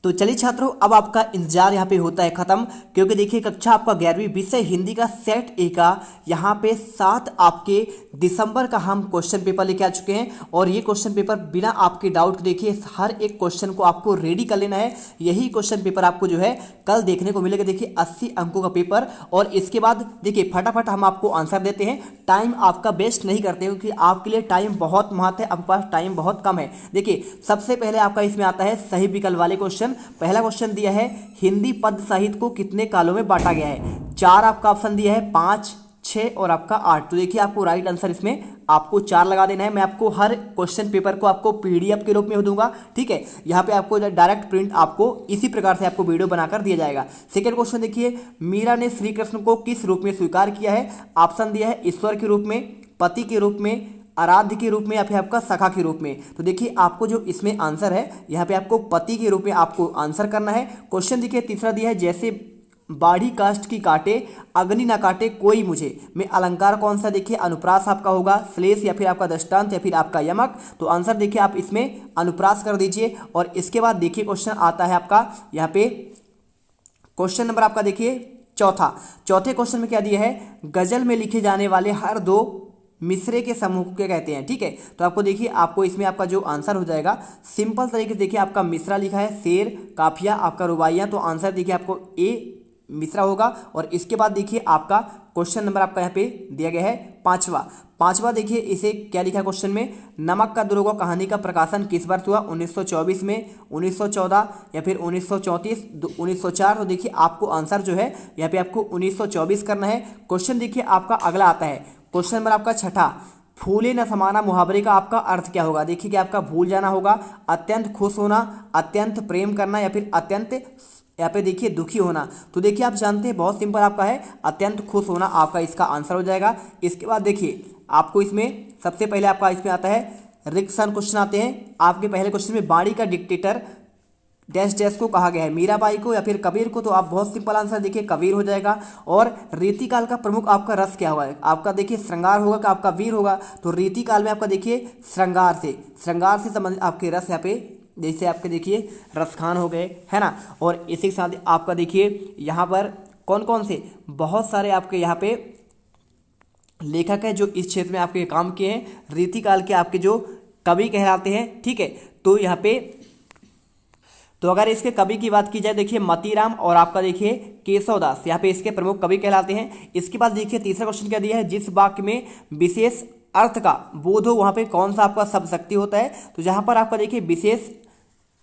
तो चलिए छात्रों, अब आपका इंतजार यहाँ पे होता है खत्म, क्योंकि देखिए कक्षा आपका 11वीं विषय हिंदी का सेट ए का यहाँ पे 7 आपके दिसंबर का हम क्वेश्चन पेपर लेके आ चुके हैं। और ये क्वेश्चन पेपर बिना आपके डाउट के देखिए हर एक क्वेश्चन को आपको रेडी कर लेना है। यही क्वेश्चन पेपर आपको जो है कल देखने को मिलेगा। देखिए 80 अंकों का पेपर, और इसके बाद देखिए फटाफट हम आपको आंसर देते हैं। टाइम आपका वेस्ट नहीं करते क्योंकि आपके लिए टाइम बहुत महत्व है, आपके पास टाइम बहुत कम है। देखिए सबसे पहले आपका इसमें आता है सही विकल्प वाले क्वेश्चन। पहला क्वेश्चन दिया है हिंदी पद साहित्य को कितने कालों में बांटा गया है। 4 आपका ऑप्शन दिया है, 5, 6 और आपका 8। तो देखिए आपको राइट आंसर इसमें आपको 4 लगा देना है। मैं आपको हर क्वेश्चन पेपर को आपको पीडीएफ के रूप में दूंगा, ठीक है। यहाँ पे आपको डायरेक्ट प्रिंट आपको इसी प्रकार से आपको वीडियो बनाकर दिया जाएगा। सेकंड क्वेश्चन देखिए, मीरा ने श्री कृष्ण को किस रूप में स्वीकार किया है। ऑप्शन दिया है ईश्वर के रूप में, पति के रूप में, आराध्य के रूप में या फिर आपका सखा के रूप में। तो देखिए आपको जो इसमें आंसर है यहाँ पे आपको पति के रूप में आपको आंसर करना है। क्वेश्चन देखिए तीसरा दिया है, जैसे बाढ़ी काष्ठ की काटे अग्नि ना काटे कोई मुझे में अलंकार कौन सा। देखिए अनुप्रास आपका होगा, श्लेष या फिर आपका दृष्टांत या फिर आपका यमक। तो आंसर देखिए आप इसमें अनुप्रास कर दीजिए। और इसके बाद देखिए क्वेश्चन आता है आपका यहाँ पे क्वेश्चन नंबर आपका देखिए चौथे क्वेश्चन में क्या दिया है, गजल में लिखे जाने वाले हर 2 मिसरे के समूह को क्या कहते हैं, ठीक है। तो आपको देखिए आपको इसमें आपका जो आंसर हो जाएगा सिंपल तरीके से देखिए आपका मिसरा लिखा है, शेर, काफिया, आपका रुबाइयाँ। तो आंसर देखिए आपको ए मिसरा होगा। और इसके बाद देखिए आपका क्वेश्चन नंबर आपका यहाँ पे दिया गया है पांचवा देखिए इसे क्या लिखा है क्वेश्चन में, नमक का दुर्ग कहानी का प्रकाशन किस वर्ष हुआ। 1924 में, 1914 या फिर 1934, 1904। तो देखिए आपको आंसर जो है यहाँ पे आपको 1924 करना है। क्वेश्चन देखिए आपका अगला आता है क्वेश्चन नंबर आपका 6, फूले न समाना मुहावरे का आपका अर्थ क्या होगा। देखिए कि आपका भूल जाना होगा, अत्यंत खुश होना, अत्यंत प्रेम करना या फिर अत्यंत यहाँ पे देखिए दुखी होना। तो देखिए आप जानते हैं बहुत सिंपल आपका है, अत्यंत खुश होना आपका इसका आंसर हो जाएगा। इसके बाद देखिए आपको इसमें सबसे पहले आपका इसमें आता है रिक्शन क्वेश्चन आते हैं। आपके पहले क्वेश्चन में बाणी का डिक्टेटर डैश डैश को कहा गया है, मीराबाई को या फिर कबीर को। तो आप बहुत सिंपल आंसर देखिए कबीर हो जाएगा। और रीतिकाल का प्रमुख आपका रस क्या होगा, आपका देखिए श्रृंगार होगा कि आपका वीर होगा। तो रीतिकाल में आपका देखिए श्रृंगार से संबंधित आपके रस यहाँ पे जैसे आपके देखिए रसखान हो गए, है ना। और इसी के साथ आपका देखिए यहाँ पर कौन कौन से बहुत सारे आपके यहाँ पे लेखक है जो इस क्षेत्र में आपके काम किए हैं, रीतिकाल के आपके जो कवि कहलाते हैं, ठीक है। तो यहाँ पे तो अगर इसके कवि की बात की जाए देखिए मतीराम और आपका देखिए केशवदास यहाँ पे इसके प्रमुख कवि कहलाते हैं। इसके बाद देखिए तीसरा क्वेश्चन क्या दिया है, जिस वाक्य में विशेष अर्थ का बोध हो वहाँ पे कौन सा आपका शब्द शक्ति होता है। तो जहाँ पर आपका देखिए विशेष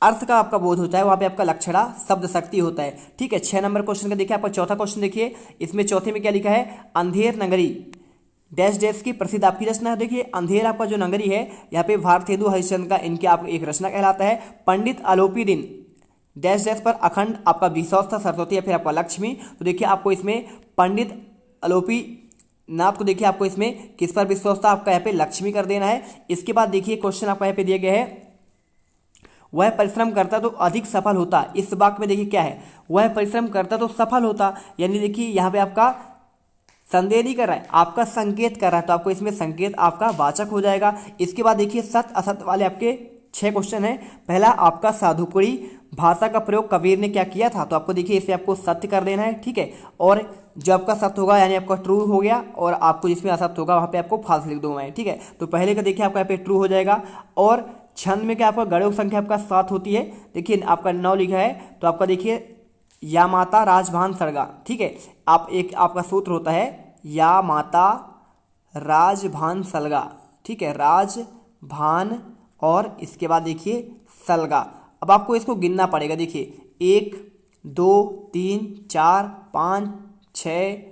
अर्थ का आपका बोध होता है वहाँ पे आपका लक्षणा शब्द शक्ति होता है, ठीक है। 6 नंबर क्वेश्चन का देखिए आपका चौथा क्वेश्चन देखिए, इसमें चौथे में क्या लिखा है, अंधेर नगरी डैश डैश की प्रसिद्ध आपकी रचना है। देखिए अंधेर आपका जो नगरी है यहाँ पे भारतेंदु हरिश्चंद्र का इनके आप एक रचना कहलाता है। पंडित आलोपी दिन डैश डैश पर अखंड आपका विश्वास था सरस्वती या फिर आपका लक्ष्मी। तो देखिए आपको इसमें पंडित आलोपी नाथ को देखिए आपको इसमें किस पर विश्वास था, आपका यहाँ पे लक्ष्मी कर देना है। इसके बाद देखिए क्वेश्चन आपका यहाँ पे दिया गया है, वह परिश्रम करता तो अधिक सफल होता। इस वाक्य में देखिए क्या है, वह परिश्रम करता तो सफल होता, यानी देखिए यहाँ पे आपका संदेह नहीं कर रहा है, आपका संकेत कर रहा है। तो आपको इसमें संकेत आपका वाचक हो जाएगा। इसके बाद देखिए सत्य असत्य वाले आपके 6 क्वेश्चन है। पहला आपका साधुकुड़ी भाषा का प्रयोग कबीर ने क्या किया था। तो आपको देखिए इसे आपको सत्य कर देना है, ठीक है। और जो आपका सत्य होगा यानी आपका ट्रू हो गया, और आपको जिसमें असत्य होगा वहाँ पे आपको फॉल्स लिख दूंगा मैं, ठीक है। तो पहले का देखिए आपका यहाँ पे ट्रू हो जाएगा। और छंद में क्या आपका गणक संख्या आपका 7 होती है, देखिए आपका 9 लिखा है। तो आपका देखिए या माता राजभान सर्गा, ठीक है। आप एक आपका सूत्र होता है या माता राजभान सलगा, ठीक है, राजभान और इसके बाद देखिए सलगा। अब आपको इसको गिनना पड़ेगा, देखिए 1 2 3 4 5 6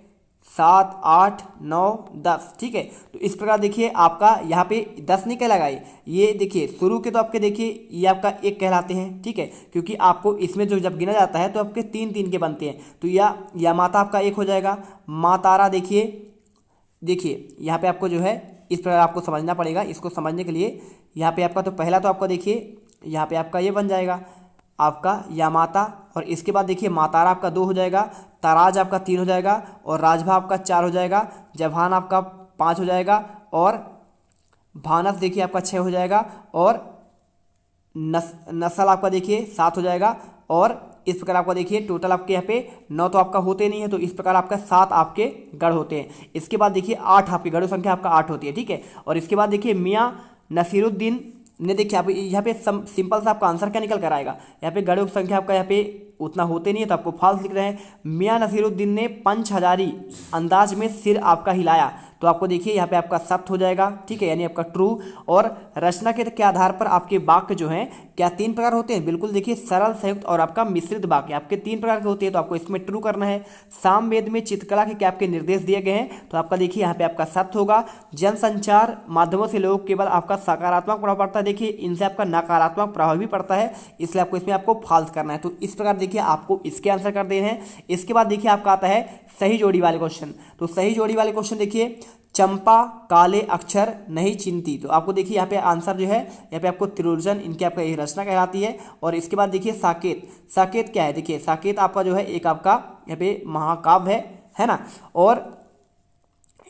7 8 9 10, ठीक है। तो इस प्रकार देखिए आपका यहाँ पे 10 नहीं कहलाएगा, ये देखिए शुरू के तो आपके देखिए ये आपका 1 कहलाते हैं, ठीक है, क्योंकि आपको इसमें जो जब गिना जाता है तो आपके 3 के बनते हैं। तो या माता आपका 1 हो जाएगा। माँ तारा देखिए यहाँ पे आपको जो है इस प्रकार आपको समझना पड़ेगा। इसको समझने के लिए यहाँ पे आपका तो पहला तो आपका देखिए यहाँ पे आपका ये बन जाएगा आपका या माता, और इसके बाद देखिए मातारा आपका 2 हो जाएगा, ताराज आपका 3 हो जाएगा, और राजभा आपका 4 हो जाएगा, जभान आपका 5 हो जाएगा, और भानस देखिए आपका 6 हो जाएगा, और नसल आपका देखिए 7 हो जाएगा, और इस प्रकार आपका देखिए टोटल आपके यहाँ पे 9 तो आपका होते नहीं है, तो इस प्रकार आपका 7 आपके गढ़ होते हैं। इसके बाद देखिए 8 आपकी गढ़ों संख्या आपका 8 होती है, ठीक है। और इसके बाद देखिए मियाँ नसीरुद्दीन ने, देखिए आप यहाँ पे सिंपल सा आपका आंसर क्या निकल कर आएगा, यहाँ पे गढ़ों की संख्या आपका यहाँ पे उतना होते नहीं है, तो आपको फॉल्स लिख रहे हैं। मियाँ नसीरुद्दीन ने पंच हजारी अंदाज में सिर आपका हिलाया, तो आपको देखिए यहाँ पे आपका सत्य हो जाएगा, ठीक है, यानी आपका ट्रू। और रचना के आधार पर आपके वाक्य जो हैं क्या 3 प्रकार होते हैं, बिल्कुल देखिए सरल, संयुक्त और आपका मिश्रित वाक्य आपके 3 प्रकार के होते हैं, तो आपको इसमें ट्रू करना है। सामवेद में चित्रकला के क्या आपके निर्देश दिए गए हैं, तो आपका देखिए यहाँ पे आपका सत्य होगा। जनसंचार माध्यमों से लोग केवल आपका सकारात्मक प्रभाव पड़ता है, देखिए इनसे आपका नकारात्मक प्रभाव भी पड़ता है, इसलिए आपको इसमें आपको फॉल्स करना है। तो इस प्रकार देखिए आपको इसके आंसर कर देने हैं। इसके बाद देखिए आपका आता है सही जोड़ी वाले क्वेश्चन। तो सही जोड़ी वाले क्वेश्चन देखिए, चंपा काले अक्षर नहीं चिन्हती, तो आपको देखिए यहाँ पे आंसर जो है यहाँ पे आपको त्रिलोचन इनकी आपका ये रचना कहलाती है। और इसके बाद देखिए साकेत, साकेत क्या है, देखिए साकेत आपका जो है एक आपका यहाँ पे महाकाव्य है ना। और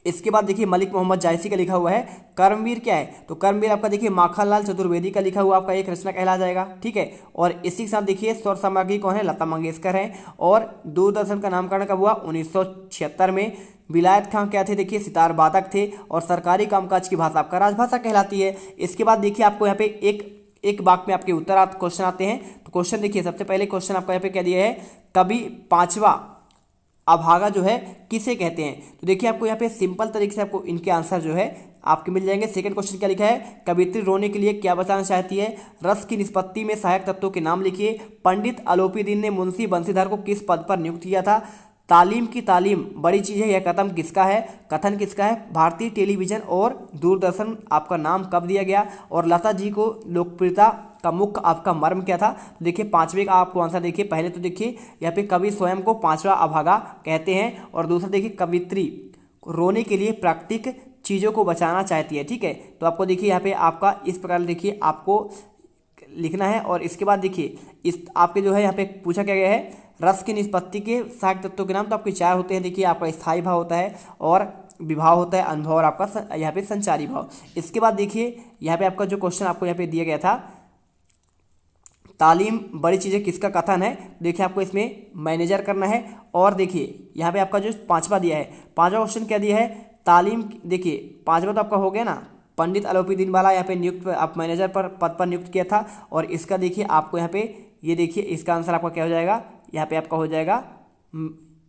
इसके बाद देखिए मलिक मोहम्मद जायसी का लिखा हुआ है कर्मवीर क्या है, तो कर्मवीर आपका देखिए माखनलाल चतुर्वेदी का लिखा हुआ आपका एक रचना कहला जाएगा, ठीक है। और इसी के साथ देखिए स्वर सामग्री कौन है, लता मंगेशकर है। और दूरदर्शन का नामकरण कब हुआ, 1976 में। विलायत खां क्या थे, देखिए सितार वादक थे। और सरकारी कामकाज की भाषा आपका राजभाषा कहलाती है। इसके बाद देखिए आपको यहाँ पे एक वाक्य में आपके उत्तर क्वेश्चन आते हैं। तो क्वेश्चन देखिए सबसे पहले क्वेश्चन आपको यहाँ पे क्या दिया है, कवि पांचवा अभागा जो है किसे कहते हैं, तो देखिए आपको यहाँ पे सिंपल तरीके से आपको इनके आंसर जो है आपके मिल जाएंगे। सेकंड क्वेश्चन क्या लिखा है, कवियत्री रोने के लिए क्या बचाना चाहती है, रस की निष्पत्ति में सहायक तत्वों के नाम लिखिए। पंडित आलोपीदीन ने मुंशी बंसीधर को किस पद पर नियुक्त किया था। तालीम की तालीम बड़ी चीज़ है, यह कथन किसका है, कथन किसका है, भारतीय टेलीविजन और दूरदर्शन आपका नाम कब दिया गया। और लता जी को लोकप्रियता का मुख्य आपका मर्म क्या था। देखिए पांचवे का आपको आंसर देखिए, पहले तो देखिए यहाँ पे कवि स्वयं को पांचवा अभागा कहते हैं। और दूसरा देखिए कवित्री रोने के लिए प्राकृतिक चीज़ों को बचाना चाहती है, ठीक है। तो आपको देखिए यहाँ पे आपका इस प्रकार देखिए आपको लिखना है। और इसके बाद देखिए इस आपके जो है यहाँ पे पूछा क्या गया है, रस की निष्पत्ति के सहायक तत्वों के नाम, तो आपके 4 होते हैं। देखिए आपका स्थायी भाव होता है और विभाव होता है, अनुभव और आपका यहाँ पे संचारी भाव। इसके बाद देखिए यहाँ पे आपका जो क्वेश्चन आपको यहाँ पे दिया गया था, तालीम बड़ी चीज़ें किसका कथन है, देखिए आपको इसमें मैनेजर करना है। और देखिए यहाँ पे आपका जो पांचवा दिया है, पांचवा क्वेश्चन क्या दिया है, तालीम, देखिए पांचवा तो आपका हो गया ना, पंडित आलोपीदीन वाला यहाँ पे नियुक्त आप मैनेजर पर पद पर नियुक्त किया था। और इसका देखिए आपको यहाँ पे ये देखिए इसका आंसर आपका क्या हो जाएगा, यहाँ पे आपका हो जाएगा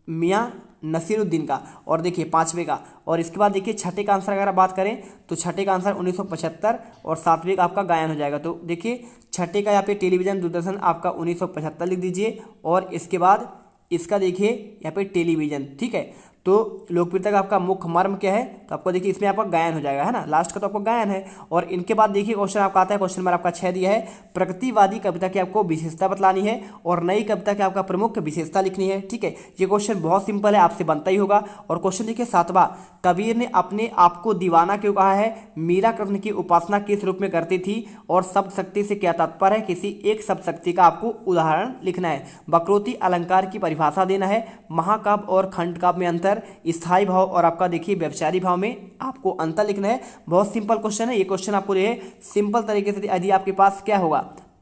मियाँ नसीरुद्दीन का। और देखिए पांचवे का। और इसके बाद देखिए छठे का आंसर अगर आप बात करें तो छठे का आंसर 1975 और सातवें का आपका गायन हो जाएगा। तो देखिए छठे का यहाँ पे टेलीविजन दूरदर्शन आपका 1975 लिख दीजिए। और इसके बाद इसका देखिए यहाँ पे टेलीविजन, ठीक है। तो लोकप्रियता का आपका मुख्य मर्म क्या है, तो आपको देखिए इसमें आपका गायन हो जाएगा, है ना, लास्ट का तो आपको गायन है। और इनके बाद देखिए क्वेश्चन आपका आता है, क्वेश्चन नंबर आपका 6 दिया है, प्रगतिवादी कविता की आपको विशेषता बतलानी है और नई कविता की आपका प्रमुख विशेषता लिखनी है, ठीक है। ये क्वेश्चन बहुत सिंपल है, आपसे बनता ही होगा। और क्वेश्चन देखिए 7वां, कबीर ने अपने आप को दीवाना क्यों कहा है, मीरा कृष्ण की उपासना किस रूप में करती थी और शब्द शक्ति से क्या तात्पर्य है, किसी एक शब्द शक्ति का आपको उदाहरण लिखना है। वक्रोक्ति अलंकार की परिभाषा देना है। महाकाव्य और खंड काव्य में अंतर, स्थायी भाव और आपका देखिए व्यवचारी भाव में आपको अंतर लिखना है। बहुत सिंपल क्वेश्चन है ये। क्वेश्चन आपको ये सिंपल तरीके से यदि आपके पास क्या होगा,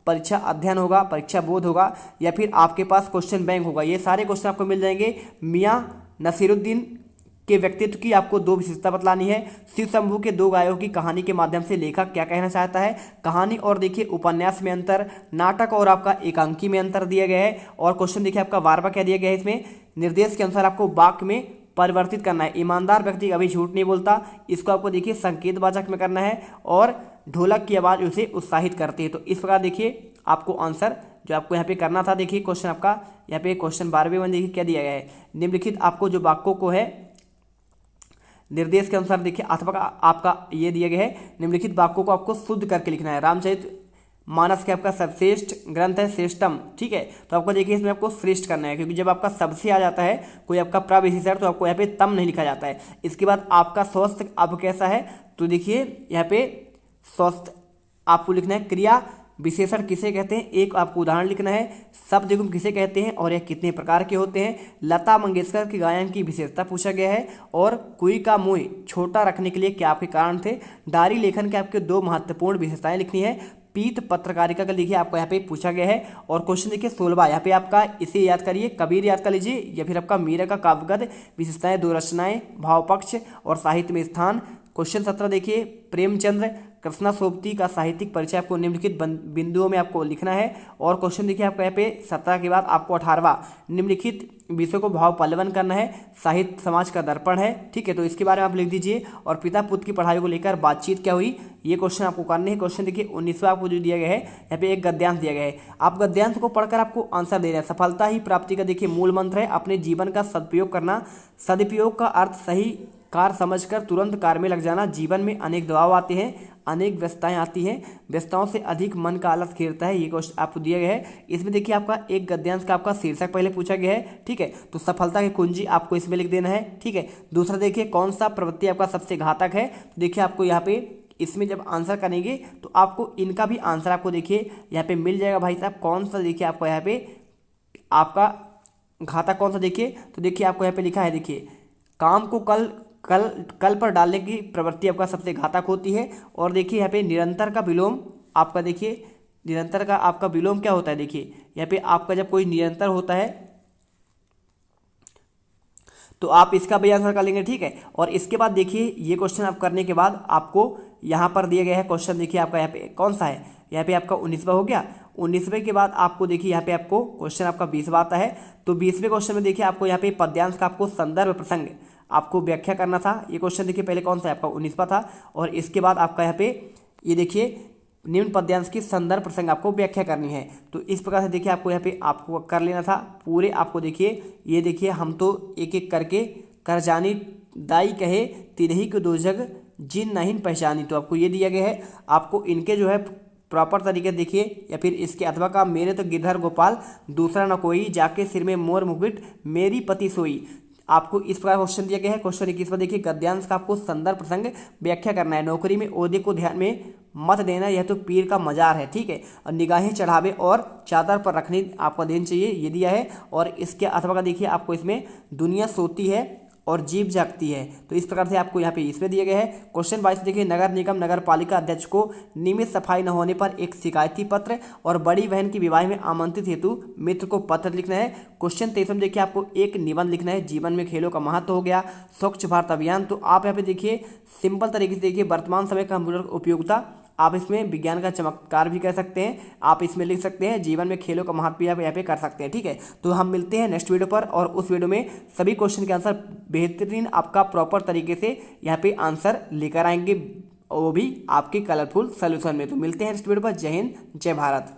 परीक्षा अध्ययन होगा, परीक्षा बोध होगा, या फिर आपके पास क्वेश्चन बैंक होगा, ये सारे क्वेश्चन आपको मिल जाएंगे। मियाँ नसीरुद्दीन के व्यक्तित्व की आपको 2 विशेषता बतलानी है। शिव शंभू के 2 गायों की कहानी के माध्यम से लेखक क्या कहना चाहता है। कहानी और देखिए उपन्यास में अंतर, नाटक और आपका एकांकी में अंतर दिया गया है। और क्वेश्चन देखिए आपका 12वां क्या दिया गया है, इसमें निर्देश के अनुसार आपको वाक्य में परिवर्तित करना है। ईमानदार व्यक्ति कभी झूठ नहीं बोलता, इसको आपको देखिए संकेतवाचक में करना है। और ढोलक की आवाज़ उसे उत्साहित करती है। तो इस प्रकार देखिए आपको आंसर जो आपको यहाँ पे करना था, देखिए क्वेश्चन आपका यहाँ पे क्वेश्चन 12वें में देखिए क्या दिया गया है, निम्नलिखित आपको जो वाक्यों को है निर्देश के अनुसार देखिए अथवा आपका ये दिया गया है, निम्नलिखित वाक्यों को आपको शुद्ध करके लिखना है। रामचरित मानस के आपका सर्वश्रेष्ठ ग्रंथ है, श्रेष्ठम, ठीक है। तो आपको देखिए इसमें आपको श्रेष्ठ करना है, क्योंकि जब आपका सबसे आ जाता है कोई आपका प्रविशेषण तो आपको यहाँ पे तम नहीं लिखा जाता है। इसके बाद आपका स्वस्थ अब कैसा है, तो देखिए यहाँ पे स्वस्थ आपको लिखना है। क्रिया विशेषण किसे कहते हैं, एक आपको उदाहरण लिखना है। शब्द युग्म किसे कहते हैं और यह कितने प्रकार के होते हैं। लता मंगेशकर की गायन की विशेषता पूछा गया है। और कुई का मुंह छोटा रखने के लिए क्या आपके कारण थे। डायरी लेखन के आपके 2 महत्वपूर्ण विशेषताएं लिखनी है। पीत पत्रकारिता का देखिए आपको यहाँ पे पूछा गया है। और क्वेश्चन देखिए 16 यहाँ पे आपका इसे याद करिए, कबीर याद कर लीजिए या फिर आपका मीरा का काव्यगत विशेषताएं, दो रचनाएं, भाव पक्ष और साहित्य में स्थान। क्वेश्चन 17 देखिए प्रेमचंद्र कृष्णा सोबती का साहित्यिक परिचय आपको निम्नलिखित बिंदुओं में आपको लिखना है। और क्वेश्चन देखिए आपको यहाँ पे 17 के बाद आपको 18वां निम्नलिखित विषयों को भाव पल्लवन करना है, साहित्य समाज का दर्पण है, ठीक है, तो इसके बारे में आप लिख दीजिए। और पिता पुत्र की पढ़ाई को लेकर बातचीत क्या हुई, ये क्वेश्चन आपको करने हैं। क्वेश्चन देखिए 19वां आपको जो दिया गया है, यहाँ पे एक गद्यांश दिया गया है, आप गद्यांश को पढ़कर आपको आंसर दे रहे हैं। सफलता ही प्राप्ति का देखिए मूल मंत्र है, अपने जीवन का सदुपयोग करना, सदुपयोग का अर्थ सही कार्य समझकर तुरंत कार्य में लग जाना। जीवन में अनेक दबाव आते हैं, अनेक व्यस्तताएं आती हैं, व्यस्तताओं से अधिक मन का आलस घेरता है, ये क्वेश्चन आपको दिया गया है। इसमें देखिए आपका एक गद्यांश का आपका शीर्षक पहले पूछा गया है, ठीक है, तो सफलता की कुंजी आपको इसमें लिख देना है, ठीक है। दूसरा देखिए कौन सा प्रवृत्ति आपका सबसे घातक है, तो देखिए आपको यहाँ पे इसमें जब आंसर करेंगे तो आपको इनका भी आंसर आपको देखिए यहाँ पे मिल जाएगा भाई साहब। कौन सा देखिए आपको यहाँ पे आपका घातक कौन सा देखिए, तो देखिए आपको यहाँ पे लिखा है, देखिए काम को कल पर डालने की प्रवृत्ति आपका सबसे घातक होती है। और देखिए यहाँ पे निरंतर का विलोम आपका, देखिए निरंतर का आपका विलोम क्या होता है, देखिए यहाँ पे आपका जब कोई निरंतर होता है तो आप इसका भी आंसर कर लेंगे, ठीक है। और इसके बाद देखिए ये क्वेश्चन आप करने के बाद आपको यहाँ पर दिया गया है क्वेश्चन, देखिए आपका यहाँ पे कौन सा है, यहाँ पे आपका 19वां हो गया। 19वें के बाद आपको देखिए यहाँ पे आपको क्वेश्चन आपका 20वां आता है। तो 20वें क्वेश्चन में देखिए आपको यहाँ पे पद्यांश का आपको संदर्भ प्रसंग आपको व्याख्या करना था। ये क्वेश्चन देखिए पहले कौन सा है आपका 19वां था। और इसके बाद आपका यहाँ पे ये देखिए निम्न पद्यांश की संदर्भ प्रसंग आपको व्याख्या करनी है। तो इस प्रकार से देखिए आपको यहाँ पे आपको कर लेना था पूरे। आपको देखिए ये देखिए हम तो एक एक करके कर जानी दाई कहे तिरही को दो जग जिन नहीं पहचानी, तो आपको ये दिया गया है। आपको इनके जो है प्रॉपर तरीके देखिए या फिर इसके अथवा का मेरे तो गिरधर गोपाल दूसरा न कोई जाके सिर में मोर मुकुट मेरी पति सोई, आपको इस प्रकार क्वेश्चन दिया गया है। क्वेश्चन 21वां देखिए गद्यांश का आपको संदर्भ प्रसंग व्याख्या करना है। नौकरी में ओहदे को ध्यान में मत देना, यह तो पीर का मजार है, ठीक है। और निगाहें चढ़ावे और चादर पर रखनी आपका देना चाहिए, ये दिया है। और इसके अथवा का देखिए आपको इसमें दुनिया सोती है और जीभ जागती है, तो इस प्रकार से आपको यहाँ पे इसमें दिया गया है। क्वेश्चन 22 देखिए नगर निगम नगर पालिका अध्यक्ष को नियमित सफाई न होने पर एक शिकायती पत्र और बड़ी बहन की विवाह में आमंत्रित हेतु मित्र को पत्र लिखना है। क्वेश्चन 23 में देखिए आपको एक निबंध लिखना है, जीवन में खेलों का महत्व हो गया, स्वच्छ भारत अभियान। तो आप यहाँ पे देखिए सिंपल तरीके से देखिए वर्तमान समय कंप्यूटर उपयोगिता, आप इसमें विज्ञान का चमत्कार भी कर सकते हैं, आप इसमें लिख सकते हैं जीवन में खेलों का महत्व भी आप यहाँ पे कर सकते हैं, ठीक है। तो हम मिलते हैं नेक्स्ट वीडियो पर, और उस वीडियो में सभी क्वेश्चन के आंसर बेहतरीन आपका प्रॉपर तरीके से यहाँ पे आंसर लेकर आएंगे, वो भी आपके कलरफुल सोल्यूशन में। तो मिलते हैं नेक्स्ट वीडियो पर। जय हिंद, जय भारत।